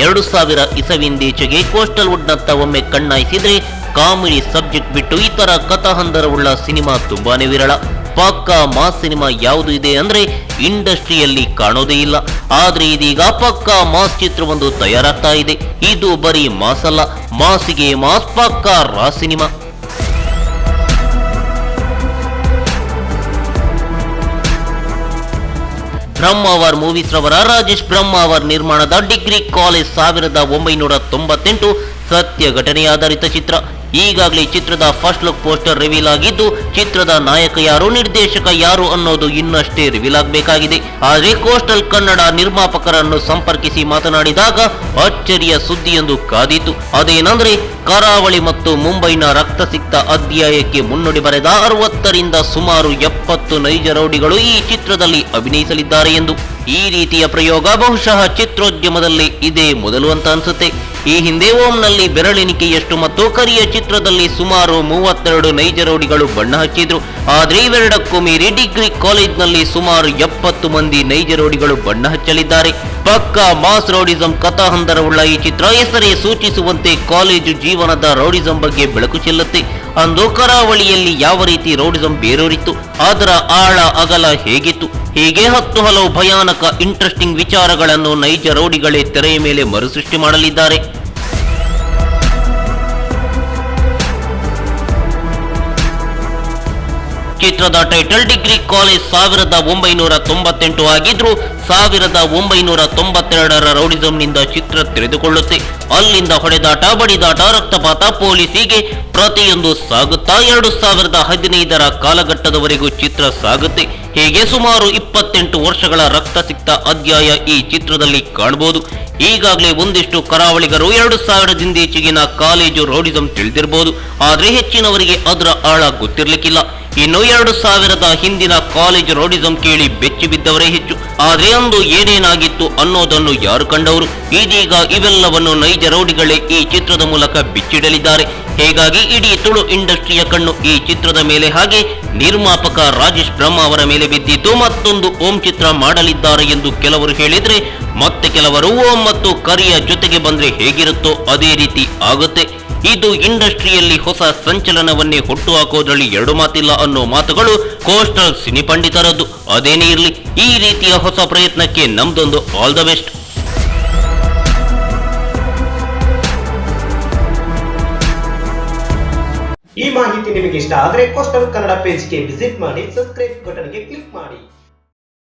2000 ಇಸವಿಯಿಂದೀಚೆಗೆ coastal ವುಡ್ನತ್ತ ಒಮ್ಮೆ ಕಣ್ಣಾಯಿಸಿದ್ರೆ comedy subject ಬಿಟ್ಟು ಇತರ ಕಥಾಹಂದರವುಳ್ಳ ಸಿನಿಮಾ ತುಂಬಾನೇ ವಿರಳ. ಪಕ್ಕಾ ಮಾಸ್ ಸಿನಿಮಾ ಯಾವುದು ಇದೆ ಅಂದ್ರೆ ಇಂಡಸ್ಟ್ರಿಯಲ್ಲಿ ಕಾಣೋದೇ ಇಲ್ಲ. ಆದ್ರೆ ಇದೀಗ ಪಕ್ಕಾ ಮಾಸ್ ಚಿತ್ರವೊಂದು ತಯಾರಾಗ್ತಾ ಇದೆ. ಇದು ಬರೀ ಮಾಸ್ ಅಲ್ಲ, ಮಾಸಿಗೆ ಮಾಸ್, ಪಕ್ಕಾ ರಾ ಸಿನಿಮಾ. ಬ್ರಹ್ಮಾವರ್ ಮೂವೀಸ್ ರವರ ರಾಜೇಶ್ ಬ್ರಹ್ಮಾವರ್ ನಿರ್ಮಾಣದ ಡಿಗ್ರಿ ಕಾಲೇಜ್ 1998 ಸತ್ಯ ಘಟನೆ ಆಧಾರಿತ ಚಿತ್ರ. ಈಗಾಗಲೇ ಚಿತ್ರದ ಫಸ್ಟ್ ಲುಕ್ ಪೋಸ್ಟರ್ ರಿವೀಲ್ ಆಗಿದ್ದು, ಚಿತ್ರದ ನಾಯಕ ಯಾರು, ನಿರ್ದೇಶಕ ಯಾರು ಅನ್ನೋದು ಇನ್ನಷ್ಟೇ ರಿವೀಲ್ ಆಗಬೇಕಾಗಿದೆ. ಆದರೆ ಕೋಸ್ಟಲ್ ಕನ್ನಡ ನಿರ್ಮಾಪಕರನ್ನು ಸಂಪರ್ಕಿಸಿ ಮಾತನಾಡಿದಾಗ ಅಚ್ಚರಿಯ ಸುದ್ದಿಯೊಂದು ಕಾದಿತು. ಅದೇನೆಂದ್ರೆ ಕರಾವಳಿ ಮತ್ತು ಮುಂಬೈನ ರಕ್ತಸಿಕ್ತ ಅಧ್ಯಾಯಕ್ಕೆ ಮುನ್ನುಡಿ ಬರೆದ 60ರಿಂದ ಸುಮಾರು 70 ನೈಜ ರೌಡಿಗಳು ಈ ಚಿತ್ರದಲ್ಲಿ ಅಭಿನಯಿಸಲಿದ್ದಾರೆ ಎಂದು. ಈ ರೀತಿಯ ಪ್ರಯೋಗ ಬಹುಶಃ ಚಿತ್ರೋದ್ಯಮದಲ್ಲಿ ಇದೇ ಮೊದಲು ಅಂತ ಅನ್ಸುತ್ತೆ. ಈ ಹಿಂದೆ ಓಂನಲ್ಲಿ ಬೆರಳೆಣಿಕೆಯಷ್ಟು ಮತ್ತು ಕರಿಯ ಚಿತ್ರದಲ್ಲಿ ಸುಮಾರು 32 ನೈಜ ರೌಡಿಗಳು ಬಣ್ಣ ಹಚ್ಚಿದ್ರು. ಆದ್ರೆ ಇವೆರಡಕ್ಕೂ ಮೀರಿ ಡಿಗ್ರಿ ಕಾಲೇಜ್ನಲ್ಲಿ ಸುಮಾರು 70 ಮಂದಿ ನೈಜ ರೌಡಿಗಳು ಬಣ್ಣ ಹಚ್ಚಲಿದ್ದಾರೆ. ಪಕ್ಕಾ ಮಾಸ್ ರೌಡಿಸಂ ಕಥಾಹಂದರವುಳ್ಳ ಈ ಚಿತ್ರ ಹೆಸರೇ ಸೂಚಿಸುವಂತೆ ಕಾಲೇಜು ಜೀವನದ ರೌಡಿಸಂ ಬಗ್ಗೆ ಬೆಳಕು ಚೆಲ್ಲುತ್ತೆ. ಅಂದು ಕರಾವಳಿಯಲ್ಲಿ ಯಾವ ರೀತಿ ರೌಡಿಸಂ ಬೇರೂರಿತ್ತು, ಅದರ ಆಳ ಅಗಲ ಹೇಗಿತ್ತು, ಹೀಗೆ 10 ಹಲವು ಭಯಾನಕ ಇಂಟ್ರೆಸ್ಟಿಂಗ್ ವಿಚಾರಗಳನ್ನು ನೈಜ ರೌಡಿಗಳೇ ತೆರೆಯ ಮೇಲೆ ಮರುಸೃಷ್ಟಿ ಮಾಡಲಿದ್ದಾರೆ. ಚಿತ್ರದ ಟೈಟಲ್ ಡಿಗ್ರಿ ಕಾಲೇಜ್ 1998 ಆಗಿದ್ರೂ 1992ರ ರೌಡಿಸಂನಿಂದ ಚಿತ್ರ ತೆರೆದುಕೊಳ್ಳುತ್ತೆ. ಅಲ್ಲಿಂದ ಹೊಡೆದಾಟ, ಬಡಿದಾಟ, ರಕ್ತಪಾತ, ಪೊಲೀಸಿಗೆ ಪ್ರತಿಯೊಂದು ಸಾಗುತ್ತಾ 2015ರ ಕಾಲಘಟ್ಟದವರೆಗೂ ಚಿತ್ರ ಸಾಗುತ್ತೆ. ಹೀಗೆ ಸುಮಾರು 28 ವರ್ಷಗಳ ರಕ್ತಸಿಕ್ತ ಅಧ್ಯಾಯ ಈ ಚಿತ್ರದಲ್ಲಿ ಕಾಣಬಹುದು. ಈಗಾಗಲೇ ಒಂದಿಷ್ಟು ಕರಾವಳಿಗರು 2000ದಿಂದೀಚೆಗಿನ ಕಾಲೇಜು ರೌಡಿಸಂ ತಿಳಿದಿರಬಹುದು, ಆದ್ರೆ ಹೆಚ್ಚಿನವರಿಗೆ ಅದರ ಆಳ ಗೊತ್ತಿರ್ಲಿಕ್ಕಿಲ್ಲ. ಇನ್ನು 2000ದ ಹಿಂದಿನ ಕಾಲೇಜ್ ರೌಡಿಸಂ ಕೇಳಿ ಬೆಚ್ಚಿ ಬಿದ್ದವರೇ ಹೆಚ್ಚು. ಆದ್ರೆ ಅಂದು ಏನೇನಾಗಿತ್ತು ಅನ್ನೋದನ್ನು ಯಾರು ಕಂಡವರು? ಇದೀಗ ಇವೆಲ್ಲವನ್ನು ನೈಜ ರೌಡಿಗಳೇ ಈ ಚಿತ್ರದ ಮೂಲಕ ಬಿಚ್ಚಿಡಲಿದ್ದಾರೆ. ಹೀಗಾಗಿ ಇಡೀ ತುಳು ಇಂಡಸ್ಟ್ರಿಯ ಕಣ್ಣು ಈ ಚಿತ್ರದ ಮೇಲೆ, ಹಾಗೆ ನಿರ್ಮಾಪಕ ರಾಜೇಶ್ ಬ್ರಹ್ಮಾವರ ಮೇಲೆ ಬಿದ್ದಿದ್ದು ಮತ್ತೊಂದು ಓಂ ಚಿತ್ರ ಮಾಡಲಿದ್ದಾರೆ ಎಂದು ಕೆಲವರು ಹೇಳಿದ್ರೆ, ಮತ್ತೆ ಕೆಲವರು ಓಂ ಮತ್ತು ಕರಿಯ ಜೊತೆಗೆ ಬಂದ್ರೆ ಹೇಗಿರುತ್ತೋ ಅದೇ ರೀತಿ ಆಗುತ್ತೆ. ಇದು ಇಂಡಸ್ಟ್ರಿಯಲ್ಲಿ ಹೊಸ ಸಂಚಲನವನ್ನೇ ಹುಟ್ಟು ಹಾಕೋದ್ರಲ್ಲಿ ಎರಡು ಮಾತಿಲ್ಲ ಅನ್ನೋ ಮಾತುಗಳು ಕೋಸ್ಟಲ್ ಸಿನಿ ಪಂಡಿತರದ್ದು. ಅದೇನೇ ಇರಲಿ, ಈ ರೀತಿಯ ಹೊಸ ಪ್ರಯತ್ನಕ್ಕೆ ನಮ್ದೊಂದು ಆಲ್ ದ ಬೆಸ್ಟ್. ಈ ಮಾಹಿತಿ ನಿಮಗೆ ಇಷ್ಟ ಆದರೆ ಕೋಸ್ಟಲ್ ಕನ್ನಡ ಪೇಜ್ಗೆ ವಿಸಿಟ್ ಮಾಡಿ, ಸಬ್ಸ್ಕ್ರೈಬ್ ಬಟನ್